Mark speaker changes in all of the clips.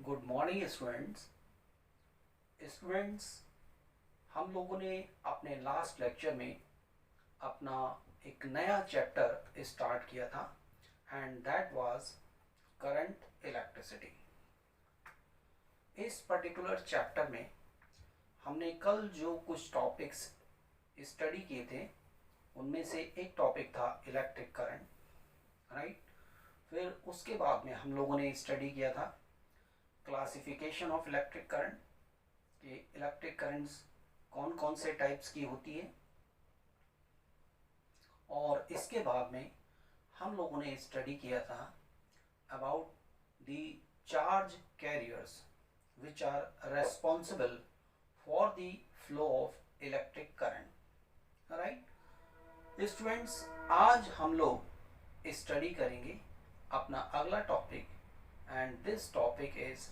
Speaker 1: Good morning students. हम लोगों ने अपने लास्ट लेक्चर में अपना एक नया चैप्टर स्टार्ट किया था and that was current electricity. इस पर्टिकुलर चैप्टर में हमने कल जो कुछ टॉपिक्स स्टडी किए थे उनमें से एक टॉपिक था इलेक्ट्रिक करंट, राइट। फिर उसके बाद में हम लोगों ने स्टडी किया था क्लासिफिकेशन ऑफ इलेक्ट्रिक करंट कि इलेक्ट्रिक करंट्स कौन कौन से टाइप्स की होती है, और इसके बाद में हम लोगों ने स्टडी किया था about the charge carriers which are responsible for the flow of electric current, right. Students, आज हम लोग स्टडी करेंगे अपना अगला topic and this topic is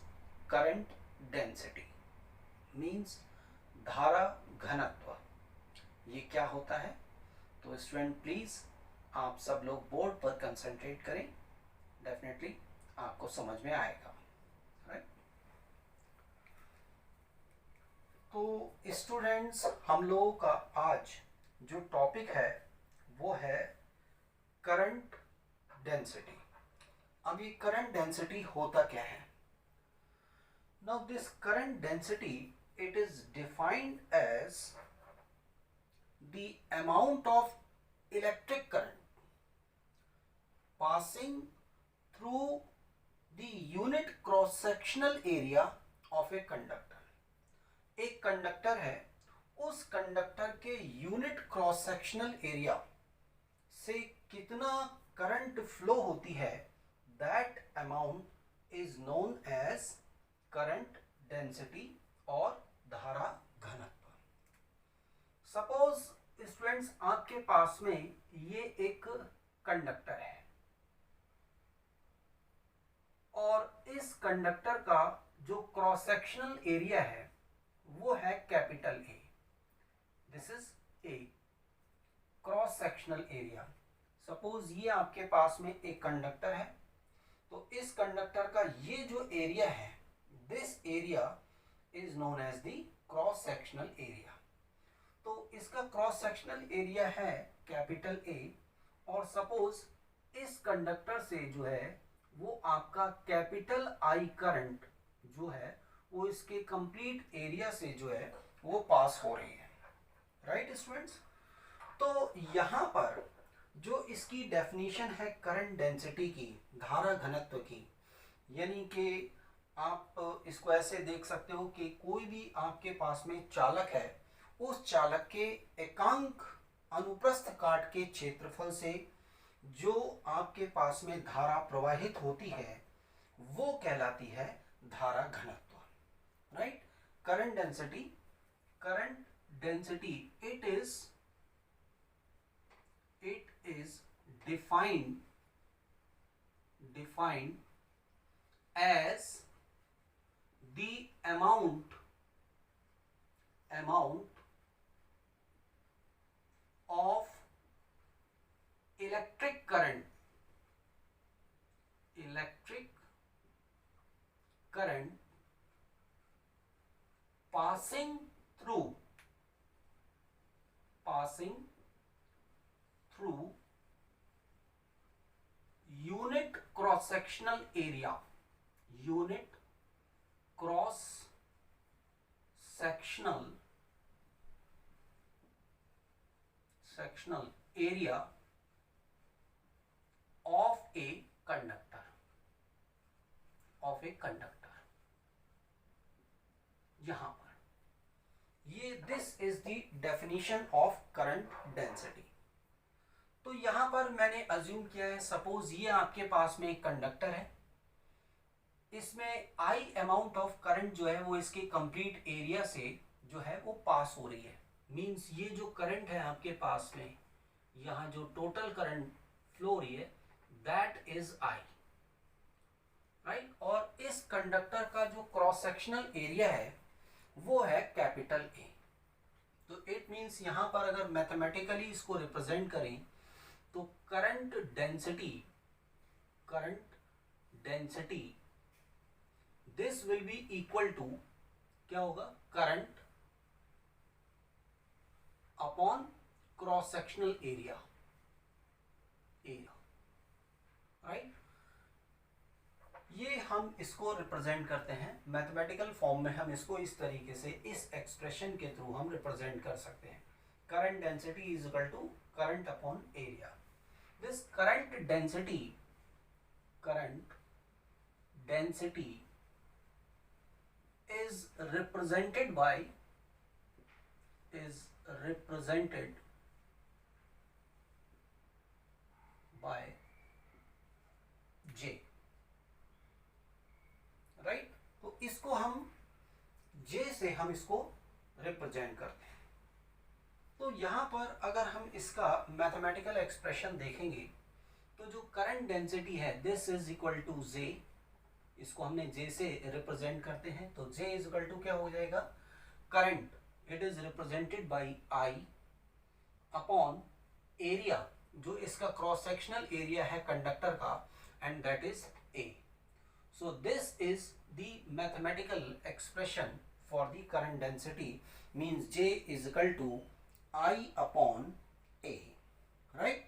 Speaker 1: current density, means धारा घनत्व। ये क्या होता है? तो स्टूडेंट प्लीज आप सब लोग बोर्ड पर कंसंट्रेट करें, डेफिनेटली आपको समझ में आएगा, राइट। तो स्टूडेंट्स, हम लोगों का आज जो टॉपिक है वो है करंट डेंसिटी। अब ये करंट डेंसिटी होता क्या है? Now this current density, it is defined as the amount of electric current passing through the unit cross sectional area of a conductor. एक कंडक्टर है, उस कंडक्टर के यूनिट क्रॉस सेक्शनल एरिया से कितना current flow होती है, that amount is known as current density और धारा घनत्व। सपोज स्टूडेंट्स, आपके पास में ये एक कंडक्टर है और इस कंडक्टर का जो क्रॉस सेक्शनल एरिया है वो है capital A. This is a cross sectional area. Suppose ये आपके पास में एक कंडक्टर है, तो इस कंडक्टर का ये जो एरिया है, this area is known as the cross sectional area। तो इसका क्रॉस सेक्शनल एरिया है कैपिटल ए, और सपोज इस कंडक्टर से जो है वो आपका कैपिटल आई करंट जो है वो इसके कंप्लीट एरिया से जो है वो पास हो रही है, राइट स्टूडेंट्स। तो यहाँ पर जो इसकी डेफिनेशन है करंट डेंसिटी की, धारा घनत्व की, यानी कि आप इसको ऐसे देख सकते हो कि कोई भी आपके पास में चालक है, उस चालक के एकांक अनुप्रस्थ काट के क्षेत्रफल से जो आपके पास में धारा प्रवाहित होती है वो कहलाती है धारा घनत्व, right. Current density it is defined as the amount of electric current passing through unit cross sectional area of a conductor यहां पर ये this is the definition of current density. तो यहां पर मैंने अज्यूम किया है, सपोज ये आपके पास में एक कंडक्टर है, इसमें आई अमाउंट ऑफ करंट जो है वो इसके कंप्लीट एरिया से जो है वो पास हो रही है। मींस ये जो करंट है आपके पास में, यहाँ जो टोटल करंट फ्लो हो रही है दैट इज आई, राइट। और इस कंडक्टर का जो क्रॉस सेक्शनल एरिया है वो है कैपिटल ए। तो इट मींस यहाँ पर अगर मैथमेटिकली इसको रिप्रेजेंट करें तो current density this will be equal to क्या होगा, current upon cross sectional area, right. ये हम इसको रिप्रेजेंट करते हैं मैथमेटिकल फॉर्म में, हम इसको इस तरीके से इस एक्सप्रेशन के थ्रू हम रिप्रेजेंट कर सकते हैं। Current density is equal to current upon area. This current density is represented by J, right. तो इसको हम J से हम इसको रिप्रेजेंट करते हैं। तो यहां पर अगर हम इसका मैथमेटिकल एक्सप्रेशन देखेंगे तो जो करंट डेंसिटी है this is equal to J, इसको हमने J से रिप्रेजेंट करते हैं। तो J इज इक्वल टू क्या हो जाएगा, current it is represented by I upon area, जो इसका क्रॉस सेक्शनल एरिया है कंडक्टर का, and that is A. So this is the mathematical expression for the current density, means J is equal to I upon A, right?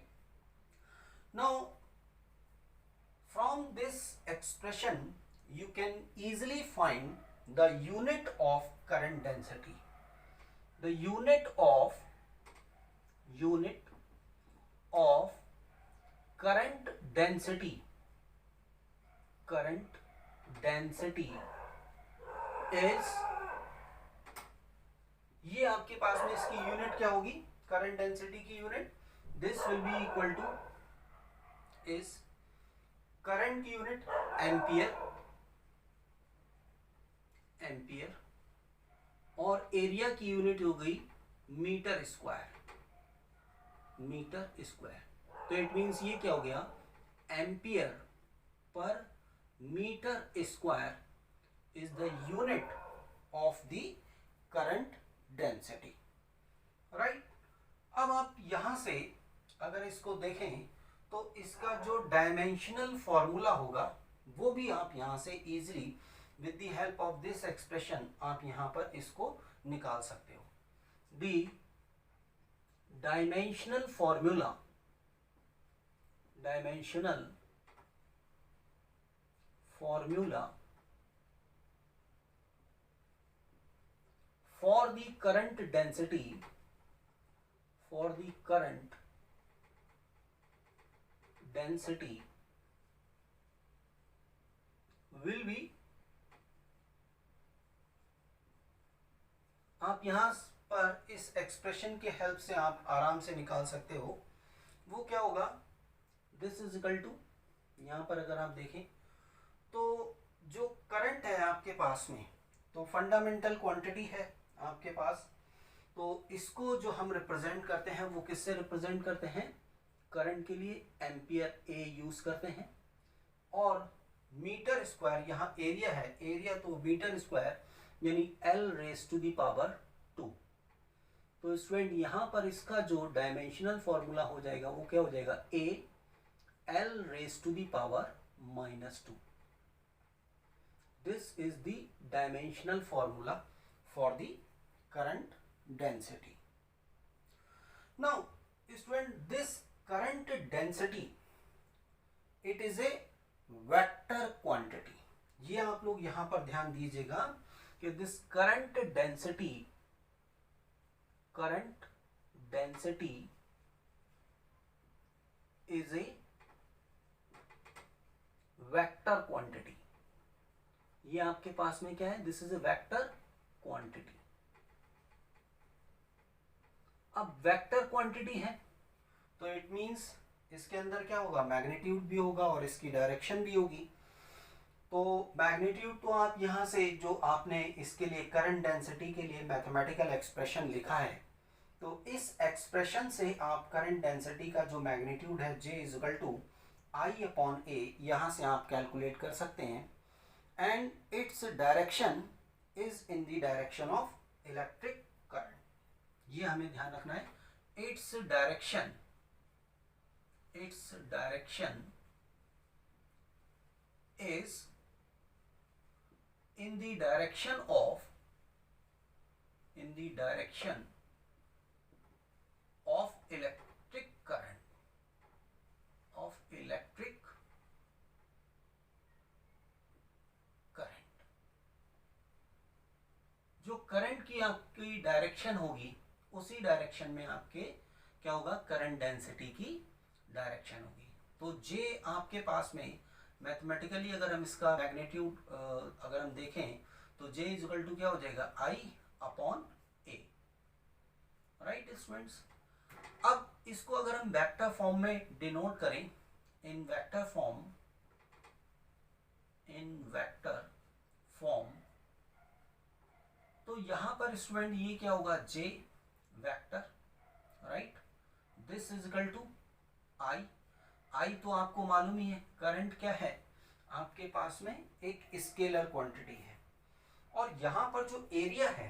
Speaker 1: Now from this expression you can easily find the unit of current density. The unit of current density is, ये आपके पास में इसकी unit क्या होगी, current density की unit, this will be equal to, is current की unit ampere, और एरिया की यूनिट हो गई मीटर स्क्वायर। तो इट मींस ये क्या हो गया, एम्पियर पर metre square is the unit of the current density, right. अब आप यहां से अगर इसको देखें तो इसका जो डायमेंशनल फॉर्मूला होगा वो भी आप यहां से easily with the help of this expression आप यहां पर इसको निकाल सकते हो। The dimensional formula for the current density will be, आप यहां पर इस एक्सप्रेशन के हेल्प से आप आराम से निकाल सकते हो। वो क्या होगा, दिस इज इक्वल टू, यहां पर अगर आप देखें तो जो करंट है आपके पास में, तो फंडामेंटल क्वांटिटी है आपके पास, तो इसको जो हम रिप्रेजेंट करते हैं वो किससे रिप्रेजेंट करते हैं, करंट के लिए एम्पियर A यूज करते हैं, और मीटर स्क्वायर, यहाँ एरिया है, एरिया तो मीटर स्क्वायर यानी L raise to the power 2। तो स्टूडेंट यहाँ पर इसका जो डायमेंशनल फॉर्मूला हो जाएगा वो क्या हो जाएगा, A L raise to the power -2। This is the dimensional formula for the current density. Now, student, this current density, it is a vector quantity. ये आप लोग यहाँ पर ध्यान दीजिएगा कि this current density is a vector quantity. ये आपके पास में क्या है, this is a vector quantity. अब वेक्टर क्वांटिटी है तो इट मींस इसके अंदर क्या होगा, मैग्नीट्यूड भी होगा और इसकी डायरेक्शन भी होगी। तो मैग्नीट्यूड तो आप यहाँ से जो आपने इसके लिए करंट डेंसिटी के लिए मैथमेटिकल एक्सप्रेशन लिखा है, तो इस एक्सप्रेशन से आप करंट डेंसिटी का जो मैग्नीट्यूड है J is equal to I upon A, यहाँ से आप कैलकुलेट कर सकते हैं, and its direction is in the direction of electric current. ये हमें ध्यान रखना है, its direction is in the direction of electric current, जो करंट की आपकी डायरेक्शन होगी उसी डायरेक्शन में आपके क्या होगा, करंट डेंसिटी की डायरेक्शन होगी। तो जे आपके पास में मैथमेटिकली अगर हम इसका मैग्नीट्यूड अगर हम देखें तो जे इज इक्वल टू क्या हो जाएगा, आई अपॉन ए। राइट स्टूडेंट्स, अब इसको अगर हम वेक्टर फॉर्म में डिनोट करें, इन वेक्टर फॉर्म, तो यहां पर स्टूडेंट ये क्या होगा, J vector, right, this is equal to I तो आपको मालूम ही है करंट क्या है, आपके पास में एक स्केलर क्वांटिटी है, और यहां पर जो एरिया है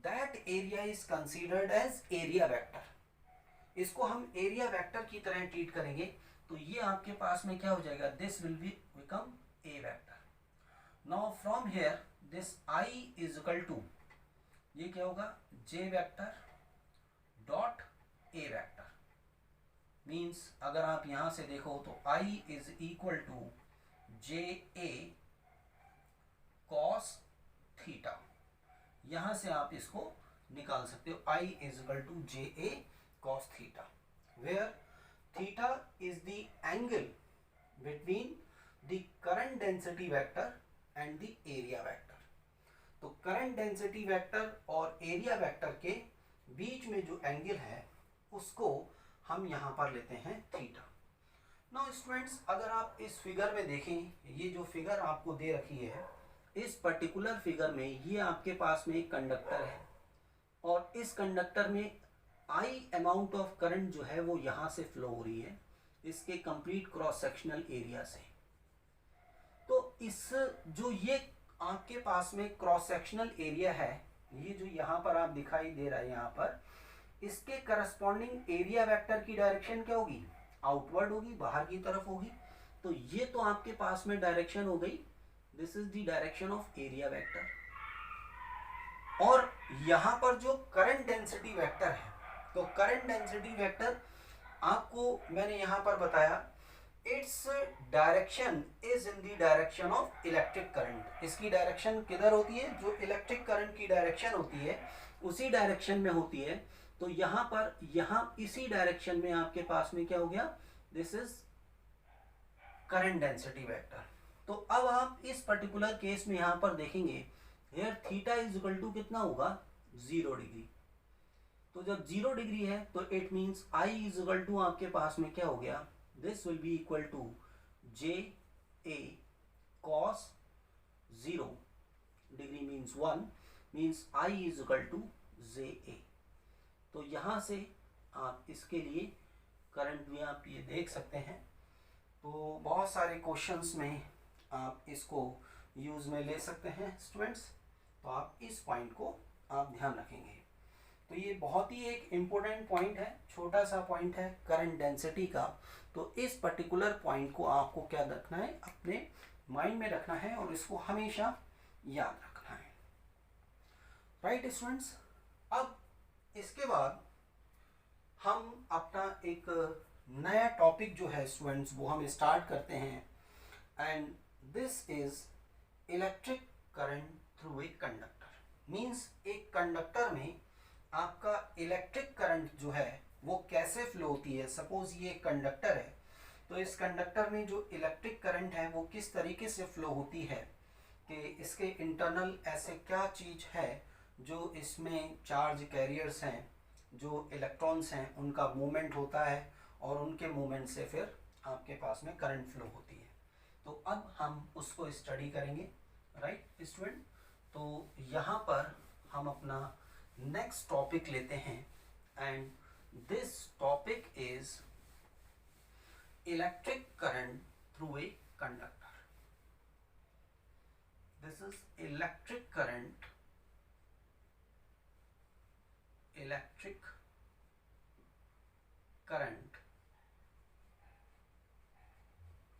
Speaker 1: that area is considered as area vector. इसको हम एरिया वेक्टर की तरह ट्रीट करेंगे तो ये आपके पास में क्या हो जाएगा, this will be become a vector. Now from here this I is equal to, ये क्या होगा, J vector dot A vector. Means अगर आप यहां से देखो तो I is equal to J A cos theta, यहां से आप इसको निकाल सकते हो, I is equal to J A cos theta, where theta is the angle between the current density vector and the area vector. तो करंट डेंसिटी वेक्टर और area vector के बीच में जो एंगल है उसको हम यहां पर लेते हैं थीटा। नाउ स्टूडेंट्स, अगर आप इस फिगर में देखें, ये जो फिगर आपको दे रखी है, इस पर्टिकुलर फिगर में ये आपके पास में एक कंडक्टर है और इस कंडक्टर में आई अमाउंट ऑफ करंट जो है वो यहां से फ्लो हो रही है इसके कंप्लीट क्रॉस सेक्शनल एरिया से। तो इस जो ये आपके पास में क्रॉस सेक्शनल एरिया है, ये जो यहाँ पर आप दिखाई दे रहा है यहाँ पर, इसके करस्पॉन्डिंग एरिया वेक्टर की डायरेक्शन क्या होगी, आउटवर्ड होगी, बाहर की तरफ होगी। तो ये तो आपके पास में डायरेक्शन हो गई, this is the direction of area vector. और यहाँ पर जो करंट डेंसिटी वेक्टर है, तो करंट डेंसिटी वेक्टर आपको मैंने यहाँ पर बताया, its direction is in the direction of electric current. इसकी डायरेक्शन किधर होती है, जो इलेक्ट्रिक करंट की डायरेक्शन होती है उसी डायरेक्शन में होती है। तो यहाँ पर यहाँ इसी डायरेक्शन में आपके पास में क्या हो गया, this is current density vector. तो अब आप इस पर्टिकुलर केस में यहाँ पर देखेंगे, here theta is equal to कितना होगा, 0 डिग्री। तो जब 0 डिग्री है तो it means I is equal to आपके पास में क्या हो गया, this will be equal to j a cos 0 degree means 1 means I is equal to j a। तो यहाँ से आप इसके लिए करंट भी आप ये देख सकते हैं। तो बहुत सारे क्वेश्चंस में आप इसको यूज में ले सकते हैं स्टूडेंट्स, तो आप इस पॉइंट को आप ध्यान रखेंगे। तो ये बहुत ही एक इम्पोर्टेंट पॉइंट है, छोटा सा पॉइंट है करंट डेंसिटी का। तो इस पर्टिकुलर पॉइंट को आपको क्या रखना है, अपने माइंड में रखना है और इसको हमेशा याद रखना है। राइट स्टूडेंट्स, अब इसके बाद हम अपना एक नया टॉपिक जो है स्टूडेंट्स वो हम स्टार्ट करते हैं, and this is electric current through a conductor. Means एक कंडक्टर में आपका इलेक्ट्रिक करंट जो है वो कैसे फ्लो होती है। सपोज ये कंडक्टर है, तो इस कंडक्टर में जो इलेक्ट्रिक करंट है वो किस तरीके से फ्लो होती है, कि इसके इंटरनल ऐसे क्या चीज़ है जो इसमें चार्ज कैरियर्स हैं, जो इलेक्ट्रॉन्स हैं, उनका मूवमेंट होता है और उनके मूवमेंट से फिर आपके पास में करंट फ्लो होती है। तो अब हम उसको स्टडी करेंगे। राइट स्टूडेंट, तो यहाँ पर हम अपना नेक्स्ट टॉपिक लेते हैं, and this topic is electric current through a conductor. This is electric current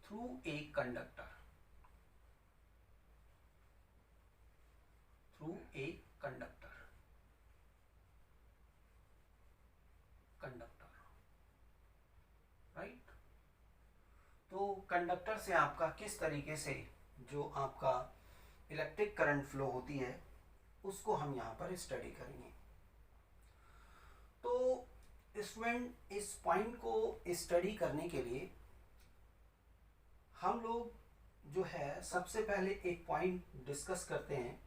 Speaker 1: through a conductor. Through a conductor. Right. तो कंडक्टर से आपका किस तरीके से जो आपका इलेक्ट्रिक करंट फ्लो होती है उसको हम यहाँ पर स्टडी करेंगे। तो स्टूडेंट इस पॉइंट को स्टडी करने के लिए हम लोग जो है सबसे पहले एक पॉइंट डिस्कस करते हैं।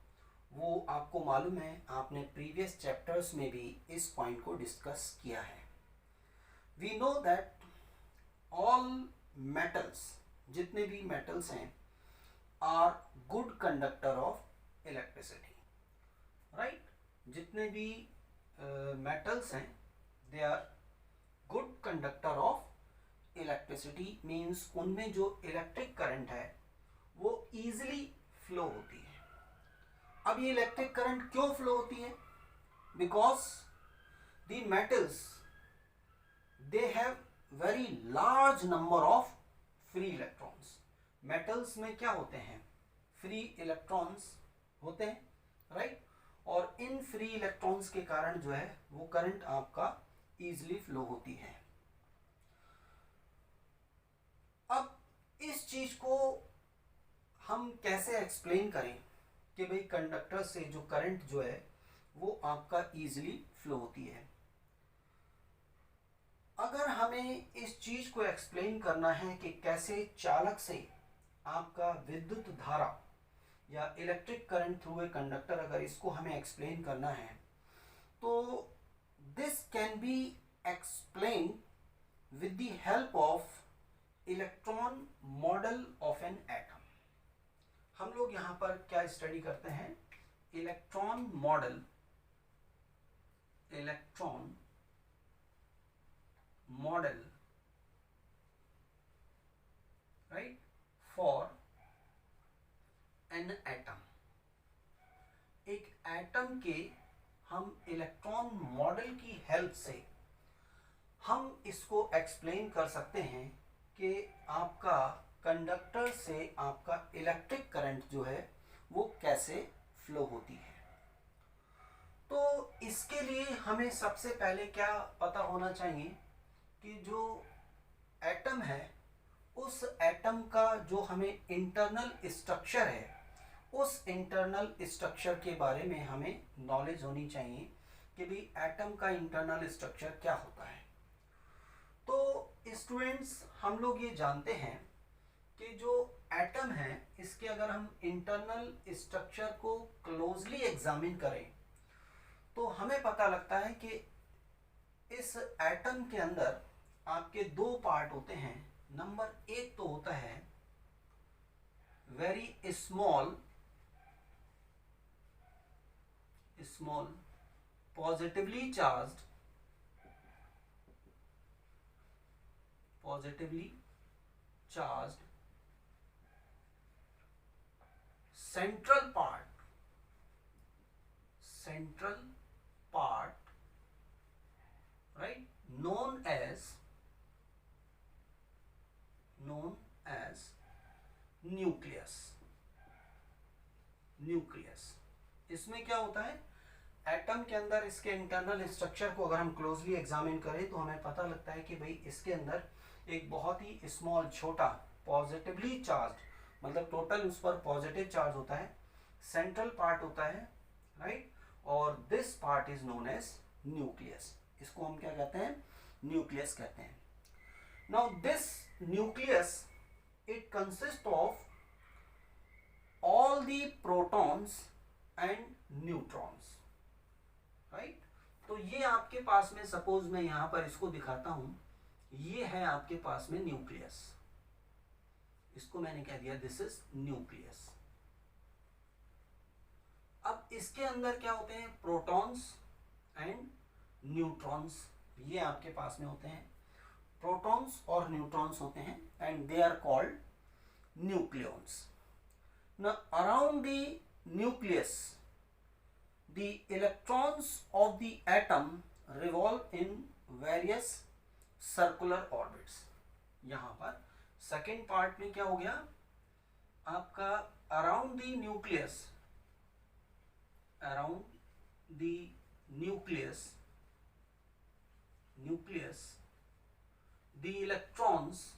Speaker 1: वो आपको मालूम है, आपने प्रीवियस चैप्टर्स में भी इस पॉइंट को डिस्कस किया है। We know that all metals, जितने भी मेटल्स हैं, are good conductor of electricity. Right. जितने भी मेटल्स हैं they are good conductor of electricity, means उनमें जो इलेक्ट्रिक करंट है वो इजीली फ्लो होती है। अब ये इलेक्ट्रिक करंट क्यों फ्लो होती है? Because the metals they have very large number of free electrons. Metals में क्या होते हैं? फ्री इलेक्ट्रॉन्स होते हैं। राइट। और इन फ्री इलेक्ट्रॉन्स के कारण जो है वो करंट आपका इजीली फ्लो होती है। अब इस चीज को हम कैसे एक्सप्लेन करें कि भाई कंडक्टर से जो करंट जो है वो आपका इजीली फ्लो होती है। अगर हमें इस चीज को एक्सप्लेन करना है कि कैसे चालक से आपका विद्युत धारा या electric current through a conductor, अगर इसको हमें एक्सप्लेन करना है तो this can be explain with the help of electron model of an atom. हम लोग यहां पर क्या स्टडी करते हैं? Electron model, electron model, right, for an atom. एक एटम के हम इलेक्ट्रॉन मॉडल की हेल्प से हम इसको एक्सप्लेन कर सकते हैं कि आपका कंडक्टर से आपका इलेक्ट्रिक करंट जो है वो कैसे फ्लो होती है। तो इसके लिए हमें सबसे पहले क्या पता होना चाहिए कि जो एटम है उस एटम का जो हमें इंटरनल स्ट्रक्चर है उस इंटरनल स्ट्रक्चर के बारे में हमें नॉलेज होनी चाहिए कि भाई एटम का इंटरनल स्ट्रक्चर क्या होता है। तो स्टूडेंट्स, हम लोग ये जानते हैं कि जो एटम है इसके अगर हम इंटरनल स्ट्रक्चर को क्लोजली एग्जामिन करें तो हमें पता लगता है कि इस एटम के अंदर आपके दो पार्ट होते हैं। नंबर एक तो होता है very small positively charged central part, right, known as nucleus. इसमें क्या होता है? एटम के अंदर इसके इंटरनल स्ट्रक्चर को अगर हम क्लोजली एग्जामिन करें तो हमें पता लगता है कि भाई इसके अंदर एक बहुत ही स्मॉल, छोटा, पॉजिटिवली चार्ज, मतलब टोटल उस पर पॉजिटिव चार्ज होता है, सेंट्रल पार्ट होता है, राइट, और this part is known as nucleus. इसको हम क्या कहते हैं? न्यूक्लियस कहते हैं। Now this nucleus it consist of all the protons and neutrons, right. तो ये आपके पास में, सपोज मैं यहां पर इसको दिखाता हूं, ये है आपके पास में न्यूक्लियस। इसको मैंने कह दिया दिस इज न्यूक्लियस। अब इसके अंदर क्या होते हैं? प्रोटॉन्स एंड न्यूट्रॉन्स, ये आपके पास में होते हैं। प्रोटॉन्स और न्यूट्रॉन्स होते हैं and they are called nucleons. Now around the nucleus the electrons of the atom revolve in various circular orbits। यहां पर सेकेंड पार्ट में क्या हो गया आपका? Around the nucleus around the nucleus, the electrons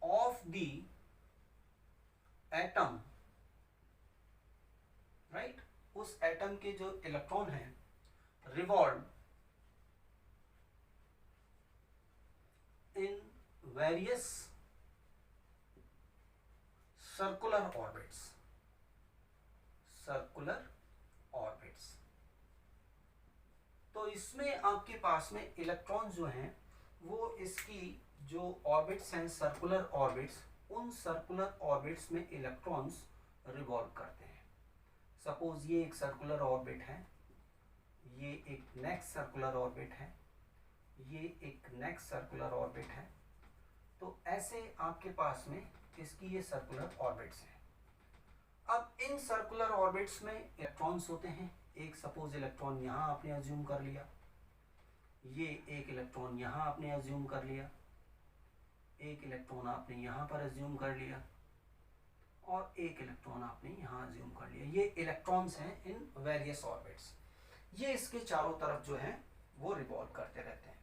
Speaker 1: of the atom, right, उस atom के जो इलेक्ट्रॉन हैं revolve in various circular orbits. तो इसमें आपके पास में इलेक्ट्रॉन जो हैं वो इसकी जो ऑर्बिट्स हैं सर्कुलर ऑर्बिट्स, उन सर्कुलर ऑर्बिट्स में इलेक्ट्रॉन्स रिवॉल्व करते हैं. सपोज ये एक सर्कुलर ऑर्बिट है, ये एक नेक्स्ट सर्कुलर ऑर्बिट है, ये एक नेक्स्ट सर्कुलर ऑर्बिट है. तो ऐसे आपके पास में इसकी ये सर्कुलर ऑर्बिट्स हैं. अब इन सर्कुलर ऑर्बिट्स में इलेक्ट्रॉन्स होते हैं. एक सपोज इलेक्ट्रॉन यहाँ आपने अज्यूम कर लिया, ये एक इलेक्ट्रॉन यहाँ आपने अज्यूम कर लिया, एक इलेक्ट्रॉन आपने यहाँ पर अज्यूम कर लिया और एक इलेक्ट्रॉन आपने यहाँ अज्यूम कर लिया. ये इलेक्ट्रॉन्स हैं इन वेरियस ऑर्बिट्स. ये इसके चारों तरफ जो है वो रिवॉल्व करते रहते हैं.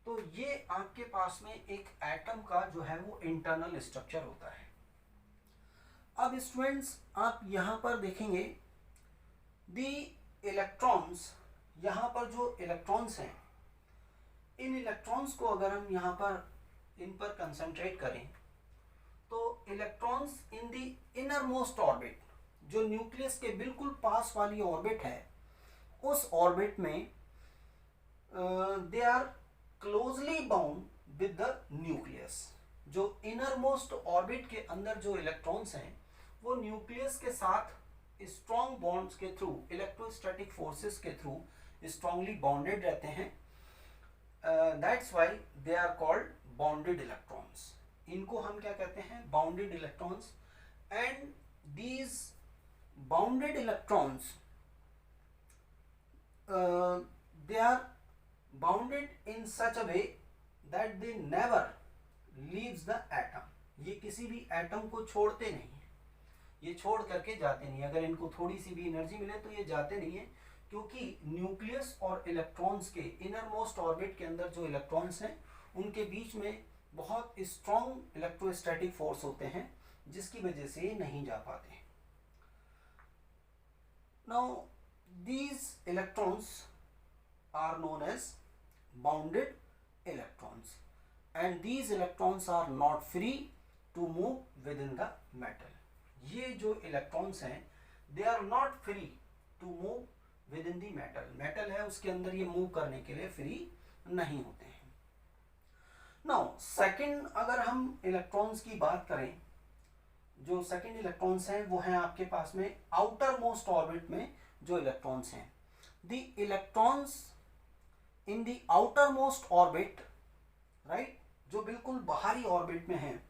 Speaker 1: तो ये आपके पास में एक एटम का जो है वो इंटरनल स्ट्रक्चर होता है. अब स्टूडेंट्स आप यहाँ पर देखेंगे दी इलेक्ट्रॉन्स, यहाँ पर जो इलेक्ट्रॉन्स हैं, इन इलेक्ट्रॉन्स को अगर हम यहाँ पर इन पर कंसंट्रेट करें तो electrons in the inner most orbit, जो न्यूक्लियस के बिल्कुल पास वाली ऑर्बिट है, उस ऑर्बिट में they are closely bound with the nucleus. जो इनर मोस्ट ऑर्बिट के अंदर जो इलेक्ट्रॉन्स हैं वो न्यूक्लियस के साथ स्ट्रॉन्ग बॉन्ड्स के थ्रू, इलेक्ट्रोस्टैटिक फोर्सेस के थ्रू स्ट्रांगली बॉन्डेड रहते हैं. That's why they are called bonded electrons. इनको हम क्या कहते हैं? Bounded electrons. And these bounded electrons they are bounded in such a way that they never leaves the atom. ये किसी भी एटम को छोड़ते नहीं है, ये छोड़ करके जाते नहीं. अगर इनको थोड़ी सी भी एनर्जी मिले तो ये जाते नहीं है, क्योंकि न्यूक्लियस और इलेक्ट्रॉन्स के इनर मोस्ट ऑर्बिट के अंदर जो इलेक्ट्रॉन्स हैं उनके बीच में बहुत स्ट्रॉन्ग इलेक्ट्रोस्टैटिक फोर्स होते हैं, जिसकी वजह से ये नहीं जा पाते. Now these electrons are known as bounded electrons, and these electrons are not free to move within the metal. ये जो electrons हैं they are not free to move within the metal. metal है उसके अंदर ये move करने के लिए free नहीं होते हैं. Now second, अगर हम electrons की बात करें, जो second electrons हैं वो हैं आपके पास में outer most orbit में जो इलेक्ट्रॉन्स हैं. The electrons in the outer most orbit, right, जो बिल्कुल बाहरी ऑर्बिट में हैं,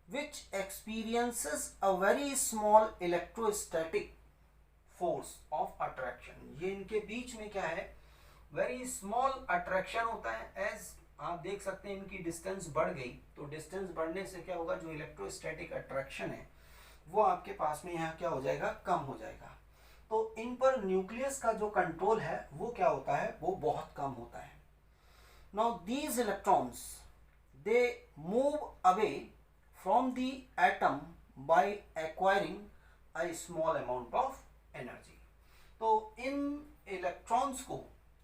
Speaker 1: which experiences a very small electrostatic force of attraction. ये इनके बीच में क्या है? वेरी स्मॉल अट्रैक्शन होता है. एज आप देख सकते हैं इनकी डिस्टेंस बढ़ गई, तो डिस्टेंस बढ़ने से क्या होगा? जो इलेक्ट्रोस्टैटिक अट्रैक्शन है वो आपके पास में यहाँ क्या हो जाएगा? कम हो जाएगा. तो इन पर न्यूक्लियस का जो कंट्रोल है वो क्या होता है? वो बहुत कम होता है. Now these electrons they move away from the atom by acquiring a small amount of energy. तो इन इलेक्ट्रॉन्स को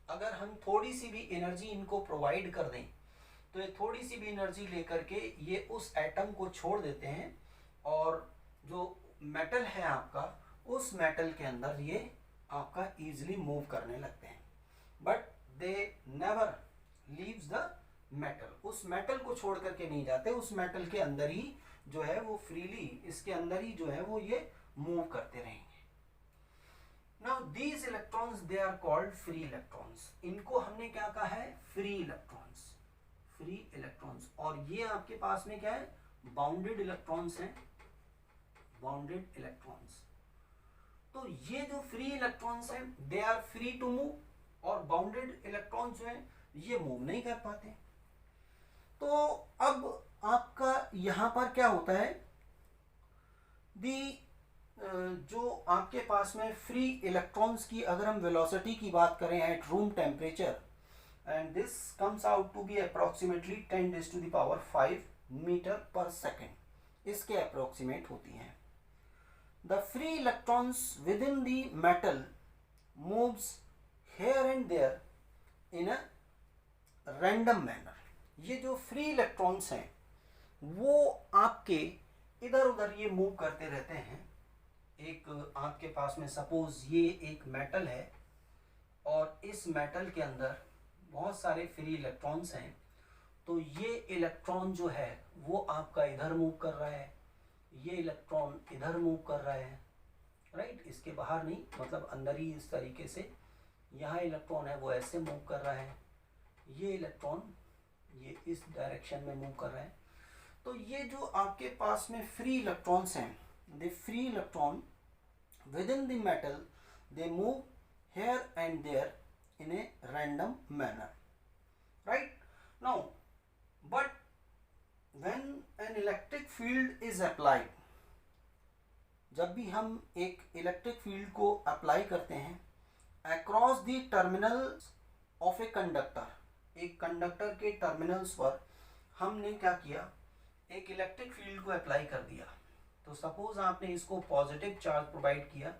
Speaker 1: अगर हम थोड़ी सी भी एनर्जी इनको प्रोवाइड कर दें तो ये थोड़ी सी भी एनर्जी लेकर के ये उस एटम को छोड़ देते हैं, और जो मेटल है आपका, उस मेटल के अंदर ये आपका इजीली मूव करने लगते हैं. But they never leaves the metal. उस मेटल को छोड़ करके नहीं जाते, उस मेटल के अंदर ही जो है वो फ्रीली, इसके अंदर ही जो है वो ये मूव करते रहेंगे. Now these electrons they are called free electrons. इनको हमने क्या कहा है? Free electrons. Free electrons. और ये आपके पास में क्या है? बाउंडेड इलेक्ट्रॉन्स हैं. Bounded electrons. तो ये जो फ्री इलेक्ट्रॉन्स हैं they are free to move, और बाउंडेड इलेक्ट्रॉन्स जो हैं ये मूव नहीं कर पाते. तो अब आपका यहां पर क्या होता है? दी जो आपके पास में फ्री इलेक्ट्रॉन्स की अगर हम वेलोसिटी की बात करें at room temperature, and this comes out to be approximately 10⁵ metre per second, इसके अप्रोक्सीमेट होती हैं. The free electrons within the metal moves here and there in a random manner. ये जो फ्री इलेक्ट्रॉन्स हैं वो आपके इधर उधर ये मूव करते रहते हैं. एक आपके पास में सपोज ये एक मेटल है और इस मेटल के अंदर बहुत सारे फ्री इलेक्ट्रॉन्स हैं, तो ये इलेक्ट्रॉन जो है वो आपका इधर मूव कर रहा है, ये इलेक्ट्रॉन इधर मूव कर रहा है, राइट. इसके बाहर नहीं, मतलब अंदर ही इस तरीके से. यहाँ इलेक्ट्रॉन है वो ऐसे मूव कर रहा है, ये इलेक्ट्रॉन ये इस डायरेक्शन में मूव कर रहा है. तो ये जो आपके पास में फ्री इलेक्ट्रॉन्स हैं, the free electron within the metal they move here and there in a random manner, right. Now but when an electric field is applied, जब भी हम एक इलेक्ट्रिक फील्ड को अप्लाई करते हैं across the terminals of a conductor, एक conductor के terminals पर हमने क्या किया, एक इलेक्ट्रिक फील्ड को अप्लाई कर दिया. तो सपोज आपने इसको पॉजिटिव चार्ज प्रोवाइड किया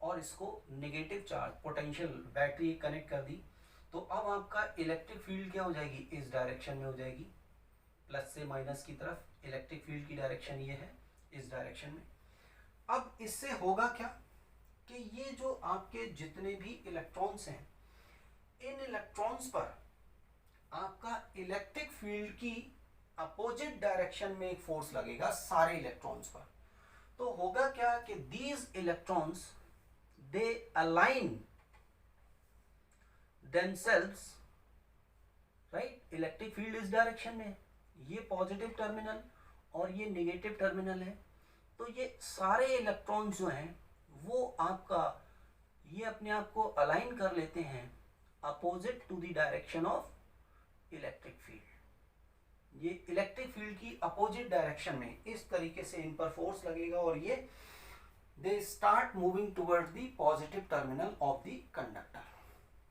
Speaker 1: और इसको negative charge potential battery connect कर दी, तो अब आपका इलेक्ट्रिक फील्ड क्या हो जाएगी, इस डायरेक्शन में हो जाएगी, प्लस से माइनस की तरफ. इलेक्ट्रिक फील्ड की डायरेक्शन ये है, इस डायरेक्शन में. अब इससे होगा क्या कि ये जो आपके जितने भी इलेक्ट्रॉन्स हैं, इन इलेक्ट्रॉन्स पर आपका इलेक्ट्रिक फील्ड की अपोजिट डायरेक्शन में एक फोर्स लगेगा सारे इलेक्ट्रॉन्स पर. तो होगा क्या कि these electrons they align themselves, right. Electric field इस डायरेक्शन में, ये पॉजिटिव टर्मिनल और ये नेगेटिव टर्मिनल है. तो ये सारे इलेक्ट्रॉन्स जो हैं वो आपका ये अपने आप को अलाइन कर लेते हैं opposite to the direction of electric field. ये इलेक्ट्रिक फील्ड की अपोजिट डायरेक्शन में इस तरीके से इन पर फोर्स लगेगा और ये they start moving towards the positive terminal of the conductor.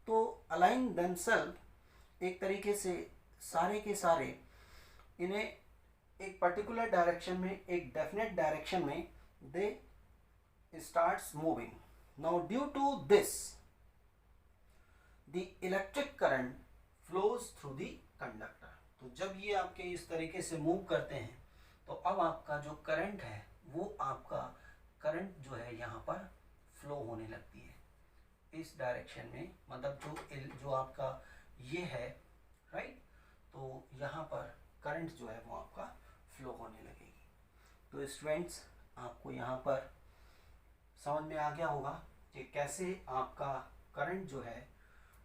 Speaker 1: तो अलाइन देमसेल्फ एक तरीके से सारे के सारे इन्हें एक पर्टिकुलर डायरेक्शन में, एक डेफिनेट डायरेक्शन में they starts moving. Now due to this the electric current flows through the conductor. तो जब ये आपके इस तरीके से मूव करते हैं तो अब आपका जो करंट है वो आपका करंट जो है यहाँ पर फ्लो होने लगती है इस डायरेक्शन में, मतलब जो आपका ये है, राइट. तो यहाँ पर करंट जो है वो आपका फ्लो होने लगेगी. तो स्टूडेंट्स आपको यहाँ पर समझ में आ गया होगा कि कैसे आपका करंट जो है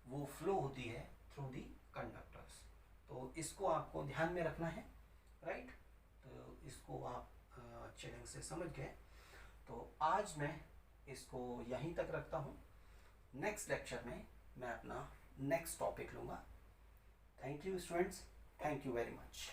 Speaker 1: वो फ्लो होती है थ्रू दी कंडक्टर्स. तो इसको आपको ध्यान में रखना है, राइट. तो इसको आप अच्छे ढंग से समझ गए. तो आज मैं इसको यहीं तक रखता हूँ. नेक्स्ट लेक्चर में मैं अपना नेक्स्ट टॉपिक लूँगा. Thank you students, thank you very much.